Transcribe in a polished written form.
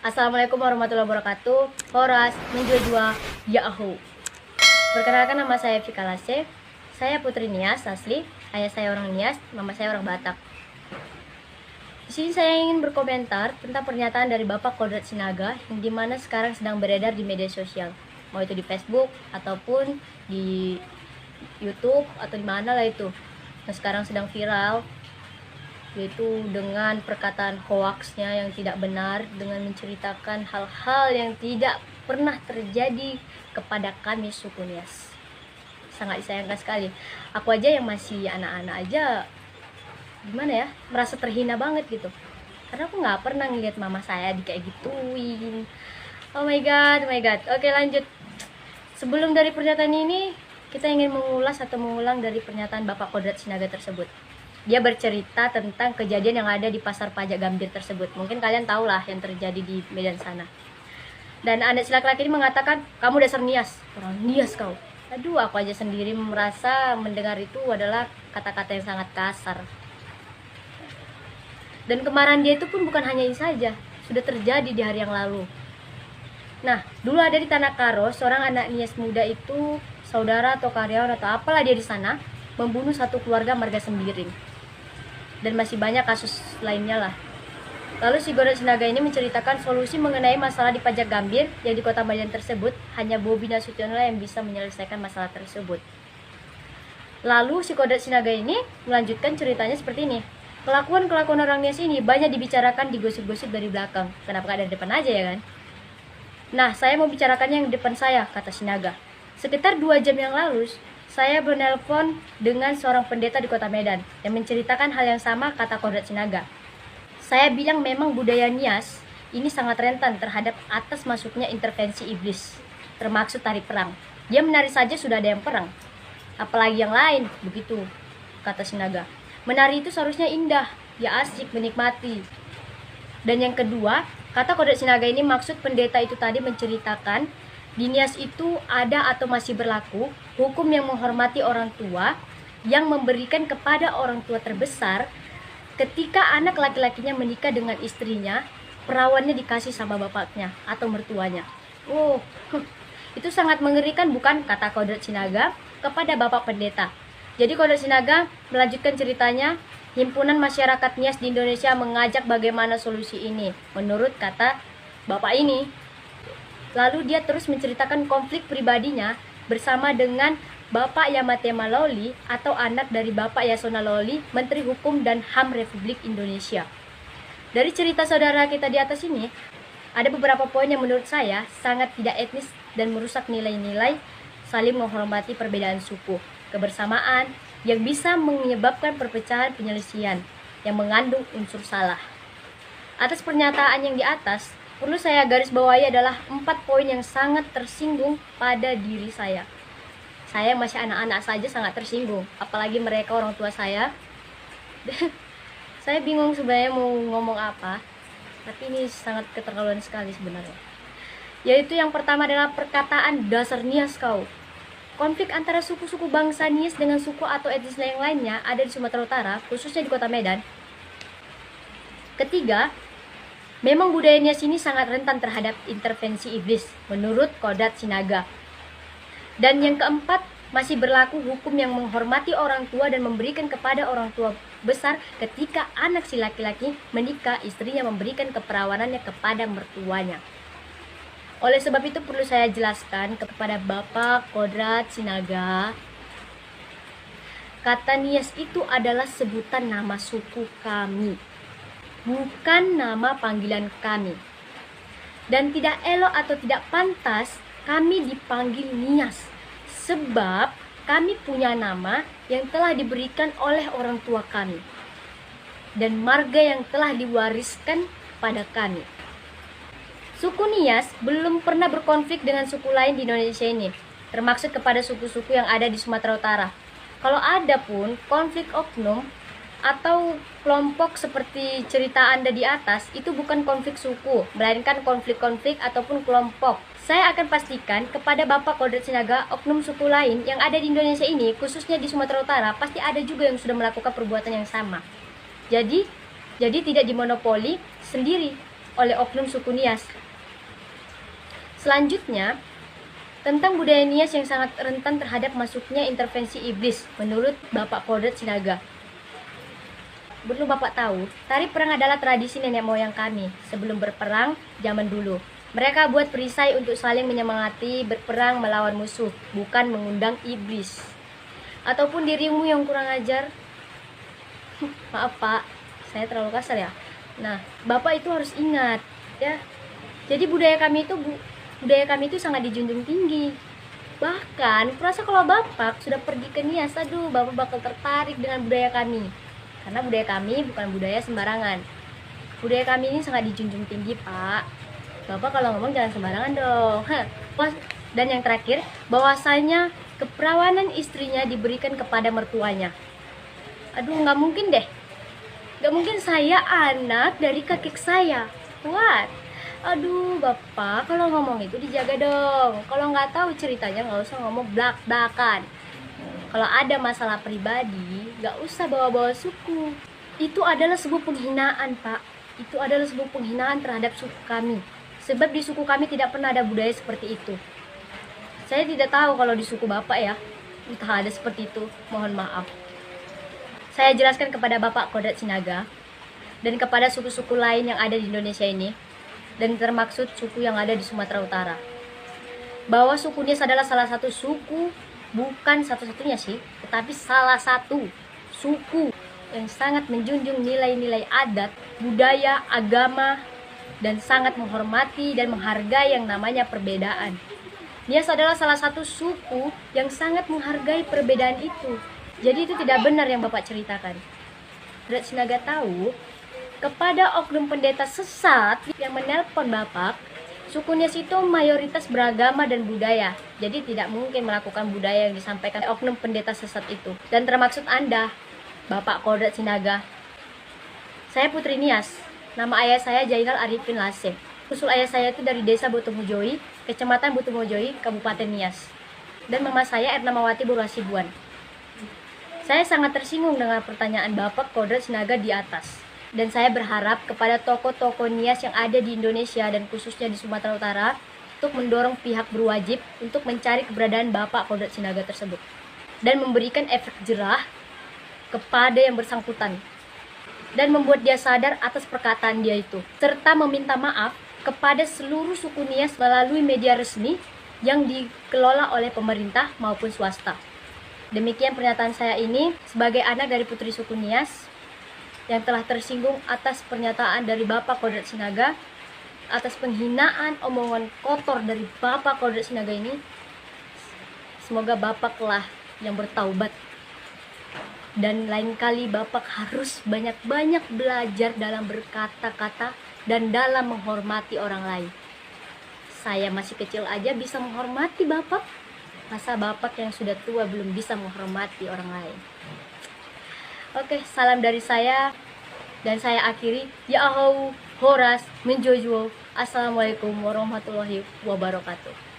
Assalamualaikum warahmatullahi wabarakatuh. Horas menjual-jual Yahoo. Perkenalkan, nama saya Vika Lase. Saya putri Nias asli. Ayah saya orang Nias, mama saya orang Batak. Di sini saya ingin berkomentar tentang pernyataan dari Bapak Kodrat Sinaga yang dimana sekarang sedang beredar di media sosial, mau itu di Facebook ataupun di YouTube atau di mana lah itu. Nah, sekarang sedang viral, yaitu dengan perkataan hoaxnya yang tidak benar, dengan menceritakan hal-hal yang tidak pernah terjadi kepada kami suku Nias. Sangat disayangkan sekali. Aku aja yang masih anak-anak aja, gimana ya, merasa terhina banget gitu, karena aku nggak pernah ngeliat mama saya di kayak gituin. Oh my god. Oke, lanjut. Sebelum dari pernyataan ini, kita ingin mengulang dari pernyataan Bapak Kodrat Sinaga tersebut. Dia bercerita tentang kejadian yang ada di pasar pajak Gambir tersebut. Mungkin kalian tahu lah yang terjadi di Medan sana. Dan anak si laki-laki ini mengatakan, kamu dasar Nias, orang Nias kau. Aduh, aku aja sendiri merasa mendengar itu adalah kata-kata yang sangat kasar. Dan kemarahan dia itu pun bukan hanya ini saja, sudah terjadi di hari yang lalu. Nah, dulu ada di Tanah Karo, seorang anak Nias muda itu, saudara atau karyawan atau apalah dia di sana, membunuh satu keluarga marga Sembiring. Dan masih banyak kasus lainnya lah. Lalu si Kodrat Sinaga ini menceritakan solusi mengenai masalah di pajak Gambir yang di kota Medan tersebut, hanya Bobi Nasution yang bisa menyelesaikan masalah tersebut. Lalu si Kodrat Sinaga ini melanjutkan ceritanya seperti ini. Kelakuan-kelakuan orang Nias ini banyak dibicarakan di gosip-gosip dari belakang. Kenapa gak dari depan aja ya kan? Nah, saya mau bicarakannya yang di depan saya, kata Sinaga. Sekitar 2 jam yang lalu, saya menelpon dengan seorang pendeta di kota Medan yang menceritakan hal yang sama, kata Kodrat Sinaga. Saya bilang memang budaya Nias ini sangat rentan terhadap atas masuknya intervensi iblis, termaksud tari perang. Dia menari saja sudah ada yang perang, apalagi yang lain, begitu, kata Sinaga. Menari itu seharusnya indah, ya asik, menikmati. Dan yang kedua, kata Kodrat Sinaga ini, maksud pendeta itu tadi menceritakan di Nias itu ada atau masih berlaku hukum yang menghormati orang tua, yang memberikan kepada orang tua terbesar ketika anak laki-lakinya menikah dengan istrinya, perawannya dikasih sama bapaknya atau mertuanya. Oh, itu sangat mengerikan bukan, kata Kodrat Sinaga kepada Bapak Pendeta. Jadi Kodrat Sinaga melanjutkan ceritanya, Himpunan Masyarakat Nias di Indonesia mengajak bagaimana solusi ini, menurut kata Bapak ini. Lalu dia terus menceritakan konflik pribadinya bersama dengan Bapak Yamate Maloli atau anak dari Bapak Yasona Lawli, Menteri Hukum dan HAM Republik Indonesia. Dari cerita saudara kita di atas ini, ada beberapa poin yang menurut saya sangat tidak etis dan merusak nilai-nilai saling menghormati perbedaan suku, kebersamaan yang bisa menyebabkan perpecahan penyelesaian yang mengandung unsur salah. Atas pernyataan yang di atas, perlu saya garis bawahi adalah 4 poin yang sangat tersinggung pada diri saya. Saya masih anak-anak saja sangat tersinggung, apalagi mereka orang tua saya. Saya bingung sebenarnya mau ngomong apa, tapi ini sangat keterlaluan sekali sebenarnya. Yaitu yang pertama adalah perkataan dasar Nias kau. Konflik antara suku-suku bangsa Nias dengan suku atau etnis yang lainnya ada di Sumatera Utara, khususnya di kota Medan. Ketiga, memang budaya Nias ini sangat rentan terhadap intervensi iblis, menurut Kodrat Sinaga. Dan yang keempat, masih berlaku hukum yang menghormati orang tua dan memberikan kepada orang tua besar ketika anak si laki-laki menikah, istrinya memberikan keperawanannya kepada mertuanya. Oleh sebab itu perlu saya jelaskan kepada Bapak Kodrat Sinaga, kata Nias itu adalah sebutan nama suku kami, bukan nama panggilan kami. Dan tidak elok atau tidak pantas kami dipanggil Nias, sebab kami punya nama yang telah diberikan oleh orang tua kami dan marga yang telah diwariskan pada kami. Suku Nias belum pernah berkonflik dengan suku lain di Indonesia ini, termaksud kepada suku-suku yang ada di Sumatera Utara. Kalau ada pun konflik oknum atau kelompok seperti cerita Anda di atas, itu bukan konflik suku, melainkan konflik-konflik ataupun kelompok. Saya akan pastikan kepada Bapak Kodrat Sinaga, oknum suku lain yang ada di Indonesia ini, khususnya di Sumatera Utara, pasti ada juga yang sudah melakukan perbuatan yang sama. Jadi tidak dimonopoli sendiri. oleh oknum suku Nias. Selanjutnya, tentang budaya Nias yang sangat rentan terhadap masuknya intervensi iblis menurut Bapak Kodrat Sinaga. Perlu Bapak tahu, tari perang adalah tradisi nenek moyang kami sebelum berperang zaman dulu. Mereka buat perisai untuk saling menyemangati berperang melawan musuh, bukan mengundang iblis. Ataupun dirimu yang kurang ajar. Maaf Pak, saya terlalu kasar ya. Nah, Bapak itu harus ingat ya. Jadi budaya kami itu sangat dijunjung tinggi. Bahkan, kurasa kalau Bapak sudah pergi ke Nias, aduh, Bapak bakal tertarik dengan budaya kami. Karena budaya kami bukan budaya sembarangan. Budaya kami ini sangat dijunjung tinggi, Pak. Bapak kalau ngomong jangan sembarangan dong. Dan yang terakhir, bahwasanya keperawanan istrinya diberikan kepada mertuanya. Aduh, nggak mungkin deh. Nggak mungkin saya anak dari kakek saya. What? Aduh Bapak, kalau ngomong itu dijaga dong. Kalau nggak tahu ceritanya nggak usah ngomong belak-belakan. Kalau ada masalah pribadi, nggak usah bawa-bawa suku. Itu adalah sebuah penghinaan Pak. Itu adalah sebuah penghinaan terhadap suku kami. Sebab di suku kami tidak pernah ada budaya seperti itu. Saya tidak tahu kalau di suku Bapak ya, entah ada seperti itu, mohon maaf. Saya jelaskan kepada Bapak Kodrat Sinaga dan kepada suku-suku lain yang ada di Indonesia ini, dan termaksud suku yang ada di Sumatera Utara, bahwa suku Nias adalah salah satu suku, bukan satu-satunya sih, tetapi salah satu suku yang sangat menjunjung nilai-nilai adat, budaya, agama, dan sangat menghormati dan menghargai yang namanya perbedaan. Nias adalah salah satu suku yang sangat menghargai perbedaan itu. Jadi itu tidak benar yang Bapak ceritakan. Kodrat Sinaga tahu kepada oknum pendeta sesat yang menelpon Bapak, suku Nias itu mayoritas beragama dan budaya. Jadi tidak mungkin melakukan budaya yang disampaikan oknum pendeta sesat itu. Dan termaksud Anda, Bapak Kodrat Sinaga. Saya Putri Nias. Nama ayah saya Jainal Arifin Lasem. Usul ayah saya itu dari desa Botomojoi, kecamatan Botomojoi, Kabupaten Nias. Dan mama saya Ernamawati Burhasibuan. Saya sangat tersinggung dengan pertanyaan Bapak Kodrat Sinaga di atas. Dan saya berharap kepada tokoh-tokoh Nias yang ada di Indonesia dan khususnya di Sumatera Utara untuk mendorong pihak berwajib untuk mencari keberadaan Bapak Kodrat Sinaga tersebut dan memberikan efek jerah kepada yang bersangkutan dan membuat dia sadar atas perkataan dia itu, serta meminta maaf kepada seluruh suku Nias melalui media resmi yang dikelola oleh pemerintah maupun swasta. Demikian pernyataan saya ini sebagai anak dari putri suku Nias yang telah tersinggung atas pernyataan dari Bapak Kodrat Sinaga, atas penghinaan omongan kotor dari Bapak Kodrat Sinaga ini. Semoga Bapaklah yang bertaubat. Dan lain kali Bapak harus banyak-banyak belajar dalam berkata-kata dan dalam menghormati orang lain. Saya masih kecil aja bisa menghormati Bapak. Masa Bapak yang sudah tua belum bisa menghormati orang lain? Oke, salam dari saya. Dan saya akhiri. Ya Ahau, Horas, Menjojo. Assalamualaikum warahmatullahi wabarakatuh.